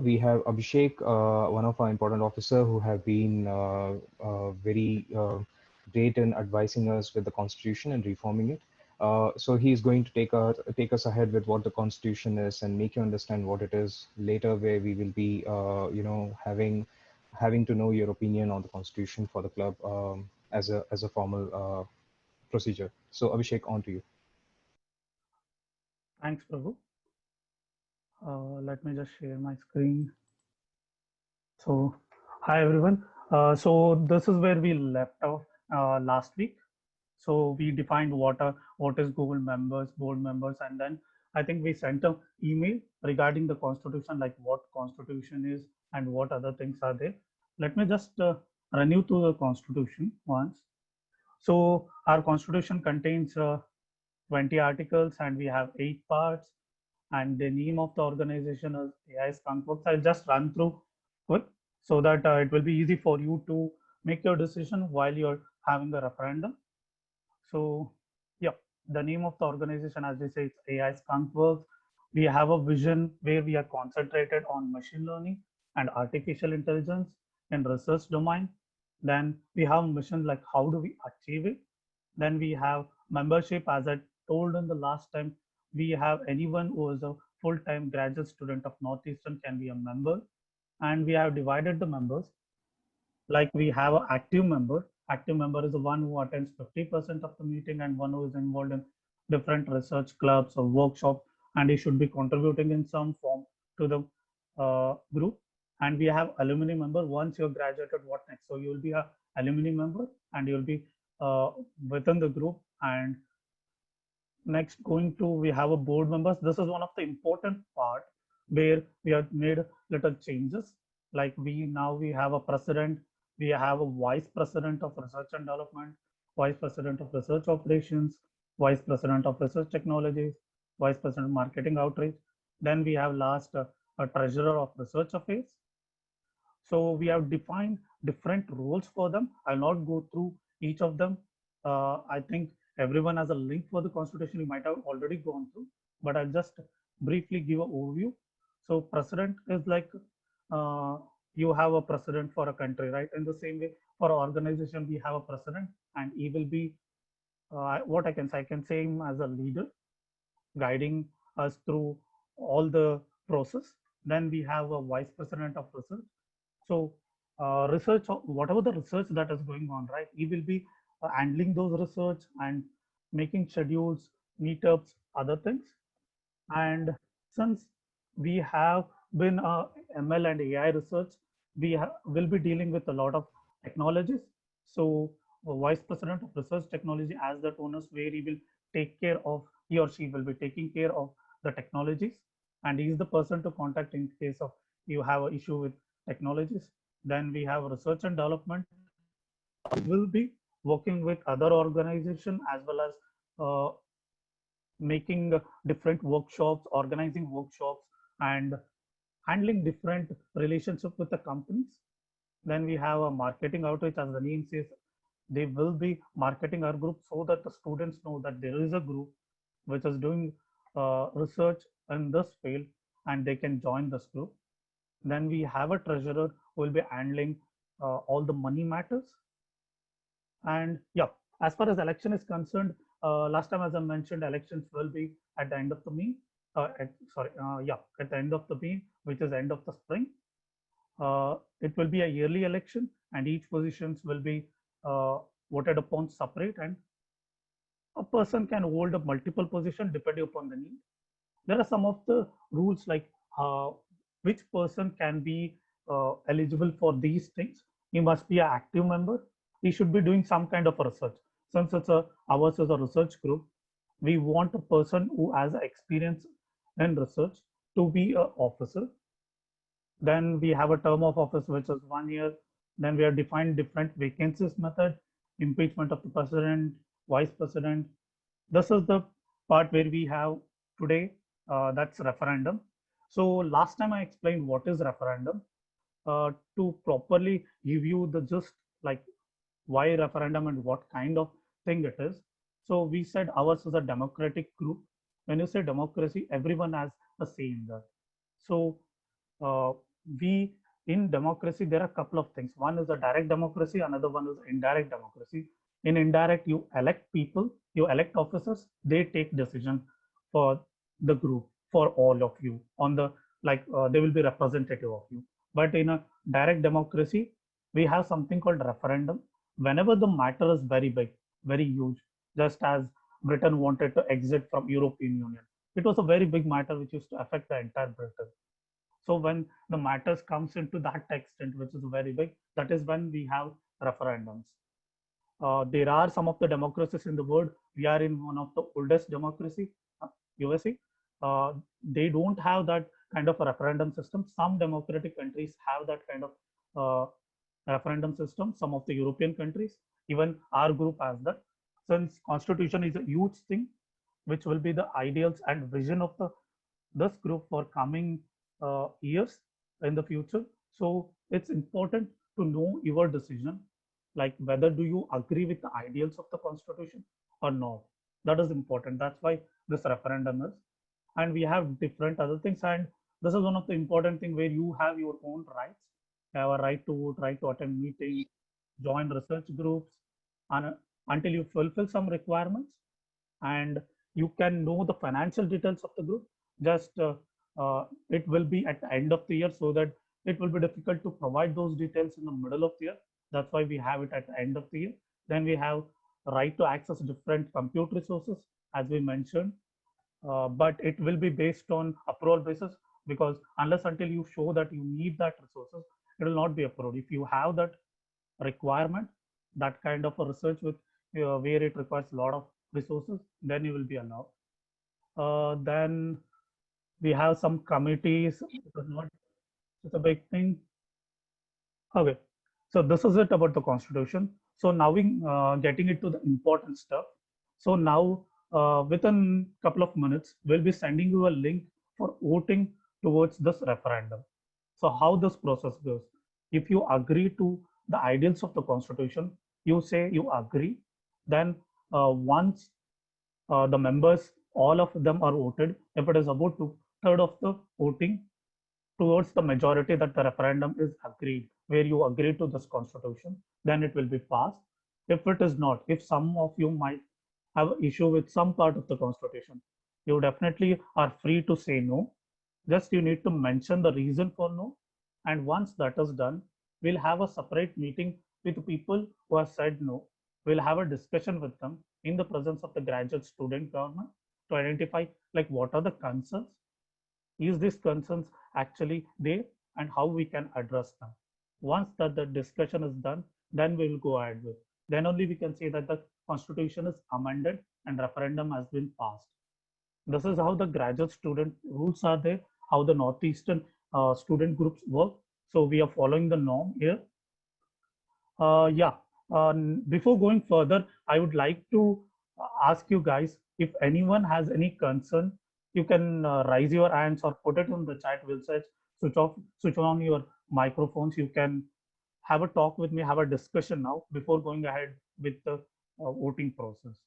we have Abhishek, one of our important officer who have been very great in advising us with the Constitution and reforming it. So he's going to take us ahead with what the Constitution is and make you understand what it is later, where we will be, having to know your opinion on the Constitution for the club as a formal procedure. So Abhishek, on to you. Thanks, Prabhu. Let me just share my screen. So, hi everyone. So this is where we left off last week. So we defined what is Google members, board members, and then I think we sent an email regarding the constitution, like what constitution is and what other things are there. Let me just run you through the constitution once. So our constitution contains 20 articles and we have 8 parts. And the name of the organization is AI Skunkworks. I'll just run through quick so that it will be easy for you to make your decision while you're having a referendum. So, yeah, the name of the organization, as we say, it's AI Skunkworks. We have a vision where we are concentrated on machine learning and artificial intelligence in research domain. Then we have mission like how do we achieve it. Then we have membership, as I told in the last time, we have anyone who is a full-time graduate student of Northeastern can be a member. And we have divided the members like we have an active member. Active member is the one who attends 50% of the meeting and one who is involved in different research clubs or workshop, and he should be contributing in some form to the group. And we have alumni member. Once you're graduated, what next? So you will be a alumni member and you'll be within the group. And next, going to we have a board members. This is one of the important part where we have made little changes. Like we have a president, we have a vice president of research and development, vice president of research operations, vice president of research technologies, vice president of marketing outreach. Then we have last a treasurer of research affairs. So we have defined different roles for them. I'll not go through each of them. I think everyone has a link for the constitution. You might have already gone through, but I'll just briefly give an overview. So president is like you have a president for a country, right? In the same way, for an organization, we have a president, and he will be what I can say him as a leader, guiding us through all the process. Then we have a vice president of research. So research, whatever the research that is going on, right? He will be handling those research and making schedules, meetups, other things. And since we have been ML and AI research, will be dealing with a lot of technologies. So vice president of research technology as the owner's where he will take care of, he or she will be taking care of the technologies, and he is the person to contact in case of you have an issue with technologies. Then we have research and development. Will be working with other organization as well as making different workshops, organizing workshops, and handling different relationship with the companies. Then we have a marketing outreach, as the name says, they will be marketing our group so that the students know that there is a group which is doing research in this field and they can join this group. Then we have a treasurer who will be handling all the money matters. And yeah, as far as election is concerned, last time, as I mentioned, elections will be at the end of the May. At the end of the May, which is end of the spring. It will be a yearly election, and each positions will be voted upon separate, and a person can hold a multiple position depending upon the need. There are some of the rules like which person can be eligible for these things. He must be an active member. He should be doing some kind of research. Since ours is a research group, we want a person who has experience in research to be an officer. Then we have a term of office which is 1 year. Then we have defined different vacancies method, impeachment of the president, vice president. This is the part where we have today, that's referendum. So last time I explained what is referendum. To properly give you the gist, like why referendum and what kind of thing it is. So we said ours is a democratic group. When you say democracy, everyone has a say in that. So we in democracy there are a couple of things. One is a direct democracy, another one is indirect democracy. In indirect, you elect people, you elect officers, they take decision for the group, for all of you on the, like they will be representative of you. But in a direct democracy, we have something called referendum. Whenever the matter is very big, very huge, just as Britain wanted to exit from European Union, it was a very big matter which used to affect the entire Britain. So when the matters comes into that extent, which is very big, that is when we have referendums. There are some of the democracies in the world. We are in one of the oldest democracy, USA. They don't have that kind of a referendum system. Some democratic countries have that kind of referendum system. Some of the European countries, even our group has that. Since constitution is a huge thing, which will be the ideals and vision of the this group for coming years in the future. So it's important to know your decision, like whether do you agree with the ideals of the constitution or not. That is important. That's why this referendum is. And we have different other things. And this is one of the important thing where you have your own rights. You have a right to vote, right to attend meetings, join research groups, and until you fulfill some requirements, and you can know the financial details of the group. Just it will be at the end of the year, so that it will be difficult to provide those details in the middle of the year. That's why we have it at the end of the year. Then we have right to access different compute resources, as we mentioned, but it will be based on approval basis, because unless until you show that you need that resources, it will not be approved. If you have that requirement, that kind of a research with where it requires a lot of resources, then you will be allowed. Then we have some committees. It is not such a big thing. Okay, so this is it about the constitution. So now we getting into the important stuff. So now within couple of minutes, we'll be sending you a link for voting towards this referendum. So how this process goes? If you agree to the ideals of the constitution, you say you agree. Then once the members, all of them are voted, if it is about two-thirds of the voting towards the majority that the referendum is agreed, where you agree to this constitution, then it will be passed. If it is not, if some of you might have issue with some part of the constitution, you definitely are free to say no. Just you need to mention the reason for no. And once that is done, we'll have a separate meeting with the people who have said no. We'll have a discussion with them in the presence of the graduate student government to identify like what are the concerns, is these concerns actually there, and how we can address them. Once that the discussion is done, then we will go ahead with. Then only we can say that the constitution is amended and referendum has been passed. This is how the graduate student rules are there, how the Northeastern student groups work. So we are following the norm here. Yeah. Before going further, I would like to ask you guys, if anyone has any concern, you can raise your hands or put it in the chat. We'll switch on your microphones. You can have a talk with me, have a discussion now before going ahead with the voting process.